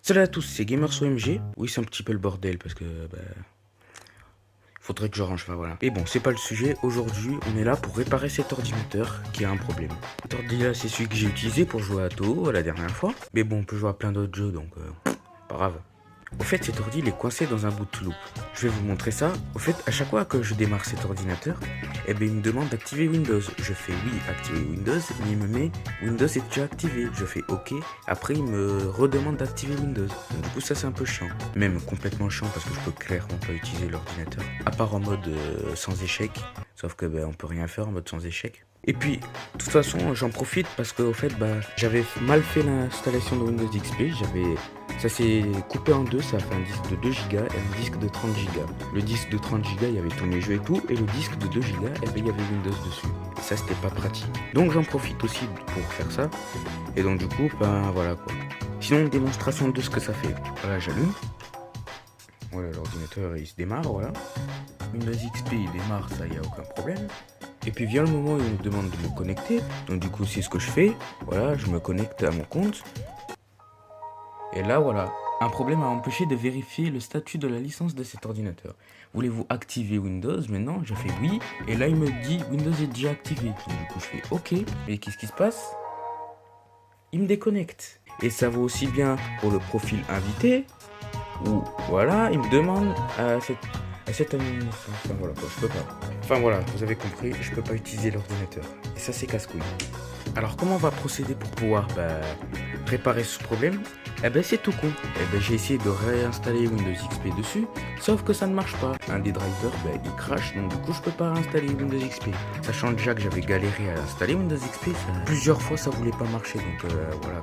Salut à tous, c'est GamersOMG. Oui, c'est un petit peu le bordel parce que faudrait que je range, enfin voilà. Et bon, c'est pas le sujet. Aujourd'hui, on est là pour réparer cet ordinateur qui a un problème. Cet ordi-là, c'est celui que j'ai utilisé pour jouer à Toho la dernière fois. Mais bon, on peut jouer à plein d'autres jeux, donc pas grave. Au fait, cet ordi, il est coincé dans un bout de loop. Je vais vous montrer ça. Au fait, à chaque fois que je démarre cet ordinateur, il me demande d'activer Windows. Je fais oui, activer Windows, mais il me met Windows est déjà activé. Je fais OK. Après, il me redemande d'activer Windows. Donc, du coup, ça, c'est un peu chiant. Même complètement chiant parce que je peux clairement pas utiliser l'ordinateur. À part en mode sans échec. Sauf que on peut rien faire en mode sans échec. Et puis, de toute façon, j'en profite parce que, au fait, j'avais mal fait l'installation de Windows XP. Ça s'est coupé en deux, ça a fait un disque de 2 Go et un disque de 30 Go. Le disque de 30 Go, il y avait tous mes jeux et tout, et le disque de 2 Go, il y avait Windows dessus. Et ça, c'était pas pratique. Donc j'en profite aussi pour faire ça. Et donc du coup, voilà quoi. Sinon, démonstration de ce que ça fait. Voilà, j'allume. Voilà, l'ordinateur, il se démarre, voilà. Windows XP, il démarre, ça, il n'y a aucun problème. Et puis vient le moment où il me demande de me connecter. Donc du coup, c'est ce que je fais. Voilà, je me connecte à mon compte. Et là, voilà, un problème a empêché de vérifier le statut de la licence de cet ordinateur. Voulez-vous activer Windows? Maintenant, je fais oui. Et là, il me dit Windows est déjà activé. Donc, du coup, je fais OK. Et qu'est-ce qui se passe? Il me déconnecte. Et ça vaut aussi bien pour le profil invité. Où, voilà, il me demande à cette administration. Enfin, voilà, quoi, je peux pas. Enfin, voilà, vous avez compris, je peux pas utiliser l'ordinateur. Et ça, c'est casse-couille. Alors, comment on va procéder pour pouvoir réparer ce problème? C'est tout con. J'ai essayé de réinstaller Windows XP dessus, sauf que ça ne marche pas. Un des drivers, il crache, donc du coup je peux pas réinstaller Windows XP. Sachant déjà que j'avais galéré à installer Windows XP, plusieurs fois ça voulait pas marcher, donc voilà.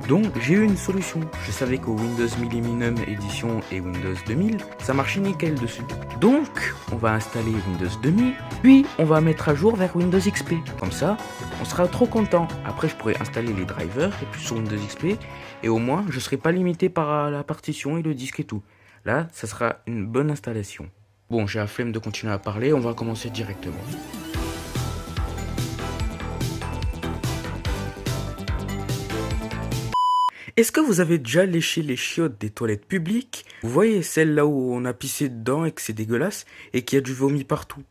Donc j'ai eu une solution. Je savais que Windows Millennium Edition et Windows 2000, ça marchait nickel dessus. Donc on va installer Windows 2000, puis on va mettre à jour vers Windows XP. Comme ça, on sera trop content. Après je pourrai installer les drivers et puis sur Windows XP, et au moins je serai pas limité par la partition et le disque et tout. Là, ça sera une bonne installation. Bon, j'ai la flemme de continuer à parler, on va commencer directement. Est-ce que vous avez déjà léché les chiottes des toilettes publiques? Vous voyez, celle là où on a pissé dedans et que c'est dégueulasse et qu'il y a du vomi partout?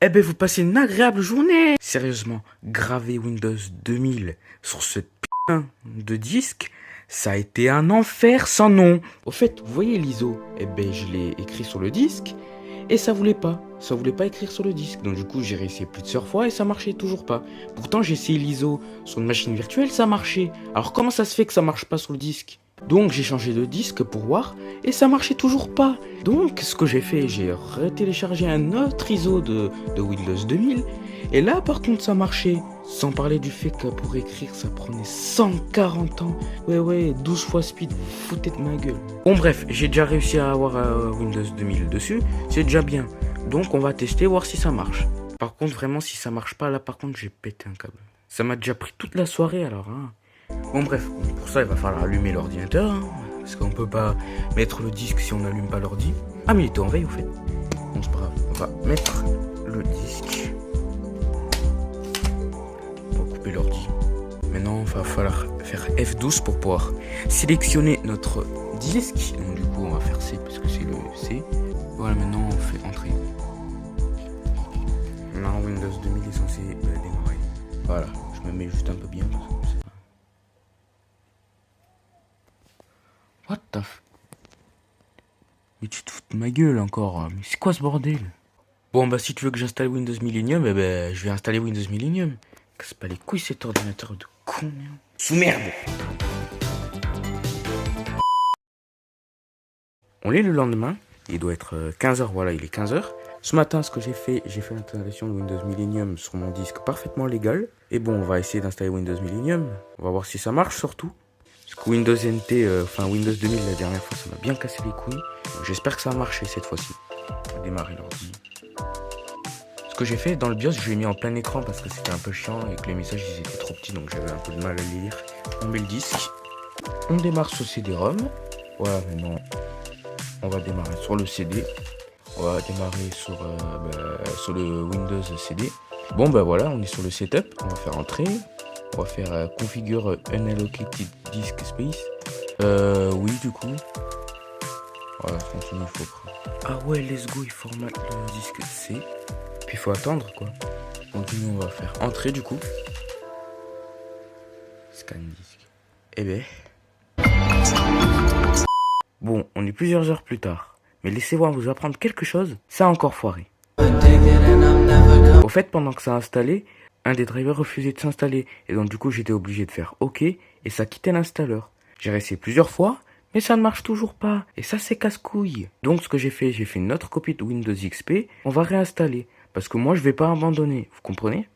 Vous passez une agréable journée. Sérieusement, graver Windows 2000 sur ce putain de disque, ça a été un enfer sans nom. Au fait, vous voyez l'ISO? Je l'ai écrit sur le disque et ça voulait pas. Ça voulait pas écrire sur le disque. Donc du coup, j'ai réessayé plusieurs fois et ça marchait toujours pas. Pourtant, j'ai essayé l'ISO sur une machine virtuelle, ça marchait. Alors comment ça se fait que ça marche pas sur le disque? Donc j'ai changé de disque pour voir et ça marchait toujours pas. Donc ce que j'ai fait, j'ai retéléchargé un autre ISO de Windows 2000 et là par contre ça marchait. Sans parler du fait que pour écrire ça prenait 140 ans. Ouais, 12 fois speed, vous foutez de ma gueule. Bon bref, j'ai déjà réussi à avoir Windows 2000 dessus, c'est déjà bien. Donc on va tester, voir si ça marche. Par contre vraiment si ça marche pas, là par contre j'ai pété un câble. Ça m'a déjà pris toute la soirée alors hein. Bon bref, pour ça il va falloir allumer l'ordinateur, hein, parce qu'on peut pas mettre le disque si on n'allume pas l'ordi. Ah mais il était en veille au fait. Bon c'est pas grave, on va mettre le disque. On va couper l'ordi. Maintenant il va falloir faire F12 pour pouvoir sélectionner notre disque. Donc du coup on va faire C parce que c'est le C. Voilà, maintenant on fait entrer. Maintenant Windows 2000 est censé démarrer. Voilà, je me mets juste un peu bien. What the f... Mais tu te fous de ma gueule encore. Mais c'est quoi ce bordel? Bon si tu veux que j'installe Windows Millennium, je vais installer Windows Millennium. Casse pas les couilles cet ordinateur de con, merde. Sous merde. On est le lendemain, il doit être 15h, voilà il est 15h. Ce matin ce que j'ai fait l'installation de Windows Millennium sur mon disque parfaitement légal. Et bon on va essayer d'installer Windows Millennium. On va voir si ça marche surtout. Parce que Windows NT, Windows 2000 la dernière fois, ça m'a bien cassé les couilles. J'espère que ça a marché cette fois-ci. On va démarrer l'ordi. Ce que j'ai fait dans le BIOS, je l'ai mis en plein écran parce que c'était un peu chiant et que les messages ils étaient trop petits, donc j'avais un peu de mal à les lire. On met le disque. On démarre sur CD-ROM. Voilà, maintenant on va démarrer sur le CD. On va démarrer sur le Windows CD. Bon voilà, on est sur le setup. On va faire entrer. On va faire configure unallocated disk space. Oui, du coup. Voilà, continue, il faut prendre. Ah ouais, let's go, il formate le disque C. Puis il faut attendre, quoi. Donc nous, on va faire entrer, du coup. Scan disque. Eh ben. Bon, on est plusieurs heures plus tard. Mais laissez-moi vous apprendre quelque chose, ça a encore foiré. Au fait, pendant que ça a installé, un des drivers refusait de s'installer. Et donc du coup, j'étais obligé de faire OK et ça quittait l'installeur. J'ai réessayé plusieurs fois, mais ça ne marche toujours pas. Et ça, c'est casse-couille. Donc ce que j'ai fait une autre copie de Windows XP. On va réinstaller. Parce que moi, je vais pas abandonner. Vous comprenez?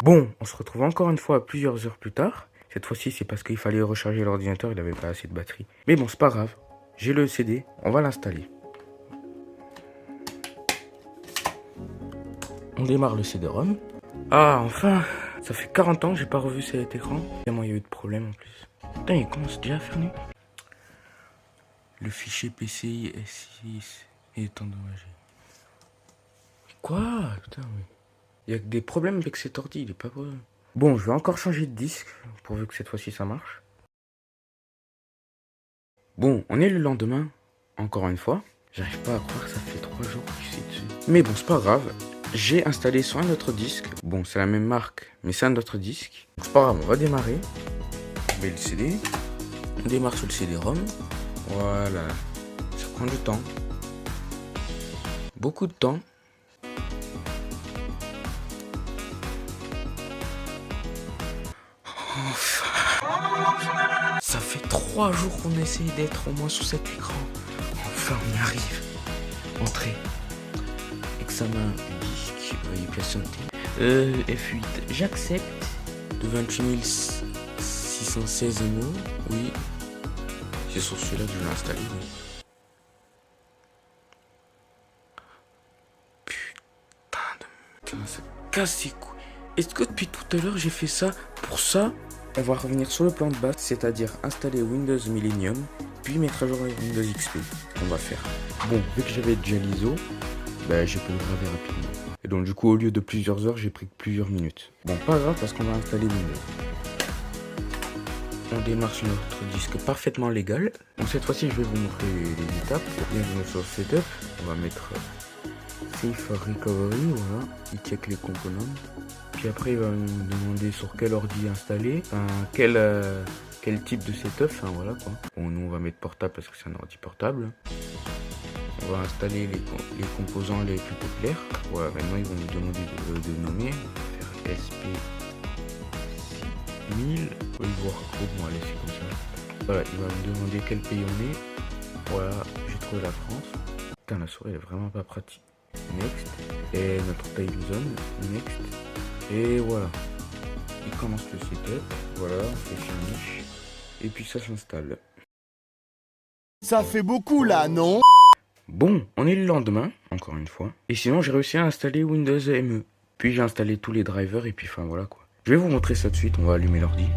Bon, on se retrouve encore une fois plusieurs heures plus tard. Cette fois-ci, c'est parce qu'il fallait recharger l'ordinateur, il n'avait pas assez de batterie. Mais bon, c'est pas grave. J'ai le CD, on va l'installer. On démarre le CD-ROM. Ah, enfin, ça fait 40 ans que j'ai pas revu cet écran. Tellement il y a eu de problèmes en plus. Putain, il commence déjà à faire nuit. Le fichier PCI S6 est endommagé. Quoi? Putain, mais... il y a des problèmes avec cet ordi, il est pas bon. Bon, je vais encore changer de disque, pourvu que cette fois-ci ça marche. Bon, on est le lendemain, encore une fois. J'arrive pas à croire que ça fait 3 jours que je suis dessus. Mais bon, c'est pas grave. J'ai installé sur un autre disque. Bon, c'est la même marque, mais c'est un autre disque. C'est pas grave, on va démarrer. On met le CD. On démarre sur le CD-ROM. Voilà. Ça prend du temps. Beaucoup de temps. Ça fait 3 jours qu'on essaie d'être au moins sur cet écran. Enfin, on y arrive. Entrée. Examen disque. Veuillez patienter. F8. J'accepte. De 28 616 MO. Oui. C'est sur celui-là que je vais installer. Oui. Putain de... ça casse les couilles. Est-ce que depuis tout à l'heure j'ai fait ça pour ça? On va revenir sur le plan de base, c'est-à-dire installer Windows Millennium, puis mettre à jour Windows XP. On va faire. Bon, vu que j'avais déjà l'ISO, j'ai pu le graver rapidement. Et donc du coup, au lieu de plusieurs heures, j'ai pris plusieurs minutes. Bon, pas grave parce qu'on va installer Windows. On démarre sur notre disque parfaitement légal. Donc cette fois-ci, je vais vous montrer les étapes. Bienvenue sur le setup. On va mettre Safe Recovery, voilà. Il check les composants. Puis après, il va nous demander sur quel ordi installer, quel type de setup, voilà quoi. Bon, nous on va mettre portable parce que c'est un ordi portable. On va installer les composants les plus populaires. Voilà, maintenant ils vont nous demander de nommer. On va faire SP6000. On va voir comment aller, c'est comme ça. Voilà, il va me demander quel pays on est. Voilà, j'ai trouvé la France. Putain, la souris elle est vraiment pas pratique. Next. Et notre time zone. Next. Et voilà, il commence le setup, voilà, on fait finish, et puis ça s'installe. Ça fait beaucoup là, non? Bon, on est le lendemain, encore une fois, et sinon j'ai réussi à installer Windows ME. Puis j'ai installé tous les drivers, et puis enfin voilà quoi. Je vais vous montrer ça de suite, on va allumer l'ordi.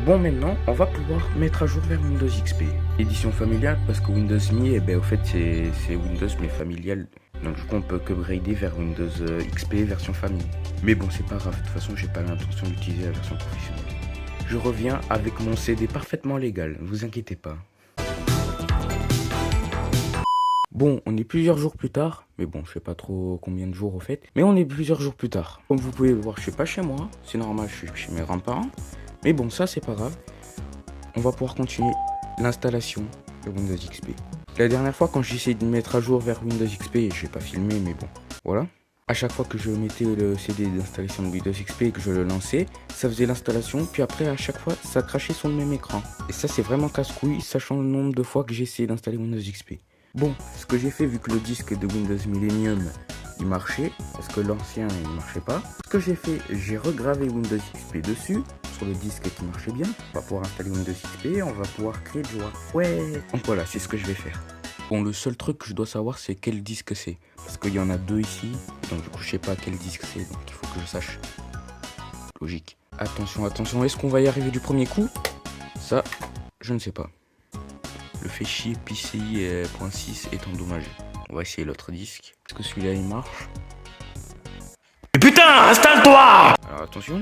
Bon, maintenant, on va pouvoir mettre à jour vers Windows XP. Édition familiale, parce que Windows Me, au fait, c'est Windows, mais familial. Donc, du coup, on peut upgrader vers Windows XP version famille. Mais bon, c'est pas grave. De toute façon, j'ai pas l'intention d'utiliser la version professionnelle. Je reviens avec mon CD parfaitement légal. Ne vous inquiétez pas. Bon, on est plusieurs jours plus tard. Mais bon, je sais pas trop combien de jours au fait. Mais on est plusieurs jours plus tard. Comme vous pouvez le voir, je suis pas chez moi. C'est normal, je suis chez mes grands-parents. Mais bon, ça c'est pas grave. On va pouvoir continuer l'installation de Windows XP. La dernière fois quand j'ai essayé de mettre à jour vers Windows XP, je n'ai pas filmé mais bon, voilà. À chaque fois que je mettais le CD d'installation de Windows XP et que je le lançais, ça faisait l'installation, puis après à chaque fois ça crachait sur le même écran. Et ça c'est vraiment casse-couille, sachant le nombre de fois que j'ai essayé d'installer Windows XP. Bon, ce que j'ai fait vu que le disque de Windows Millennium il marchait, parce que l'ancien il marchait pas. Ce que j'ai fait, j'ai regravé Windows XP dessus, sur le disque qui marchait bien. On va pouvoir installer Windows XP et on va pouvoir créer le joueur. Ouais. Donc voilà, c'est ce que je vais faire. Bon, le seul truc que je dois savoir c'est quel disque c'est. Parce qu'il y en a deux ici, donc du coup je sais pas quel disque c'est, donc il faut que je sache. Logique. Attention, attention, est-ce qu'on va y arriver du premier coup? Ça, je ne sais pas. Le fichier PCI.6 est endommagé. On va essayer l'autre disque. Est-ce que celui-là il marche? Mais putain, installe-toi! Alors attention.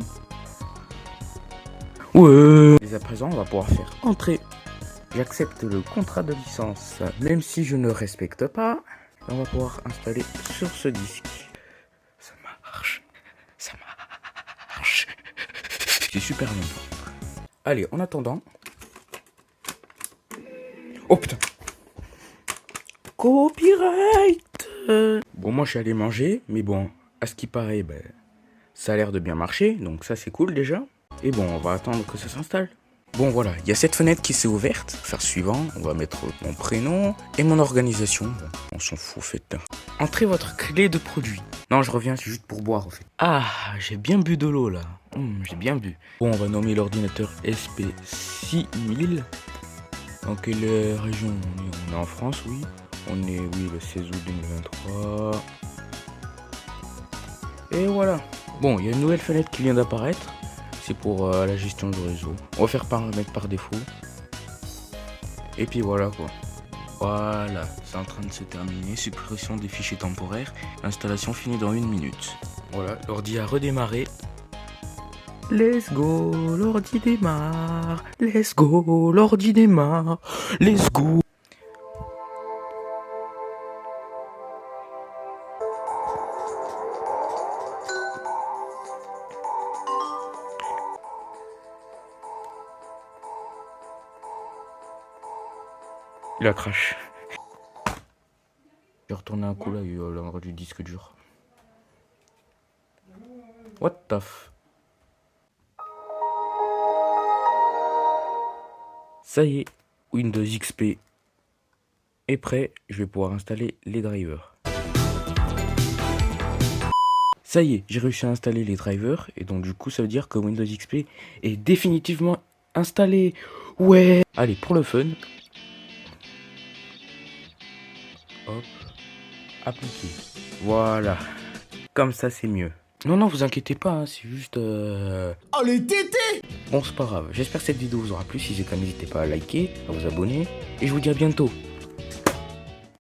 Ouais. Et à présent, on va pouvoir faire entrer. J'accepte le contrat de licence, même si je ne respecte pas. On va pouvoir installer sur ce disque. Ça marche. Ça marche. C'est super long. Allez, en attendant. Oh putain. Copyright. Bon, moi je suis allé manger, mais bon, à ce qui paraît, ben, ça a l'air de bien marcher, donc ça c'est cool déjà. Et bon, on va attendre que ça s'installe. Bon voilà, il y a cette fenêtre qui s'est ouverte. Faire suivant, on va mettre mon prénom et mon organisation. Bon, on s'en fout, faites. Entrez votre clé de produit. Non, je reviens, c'est juste pour boire en fait. Ah, j'ai bien bu de l'eau là. J'ai bien bu. Bon, on va nommer l'ordinateur SP6000. Dans quelle région on est en France, oui. On est, oui, le 16 août 2023. Et voilà. Bon, il y a une nouvelle fenêtre qui vient d'apparaître. C'est pour la gestion du réseau. On va faire paramètres par défaut. Et puis voilà quoi. Voilà, c'est en train de se terminer. Suppression des fichiers temporaires. Installation finie dans 1 minute. Voilà, l'ordi a redémarré. Let's go, l'ordi démarre. Let's go, l'ordi démarre. Let's go. Il a crash. J'ai retourné un coup là, il y a eu l'endroit du disque dur. What the f... Ça y est, Windows XP est prêt, je vais pouvoir installer les drivers. Ça y est, j'ai réussi à installer les drivers, et donc du coup ça veut dire que Windows XP est définitivement installé. Ouais. Allez, pour le fun. Hop. Appliquer. Voilà. Comme ça c'est mieux. Non, non, vous inquiétez pas, hein, c'est juste... Oh les tétés! Bon, c'est pas grave. J'espère que cette vidéo vous aura plu. Si c'est le cas, n'hésitez pas à liker, à vous abonner. Et je vous dis à bientôt.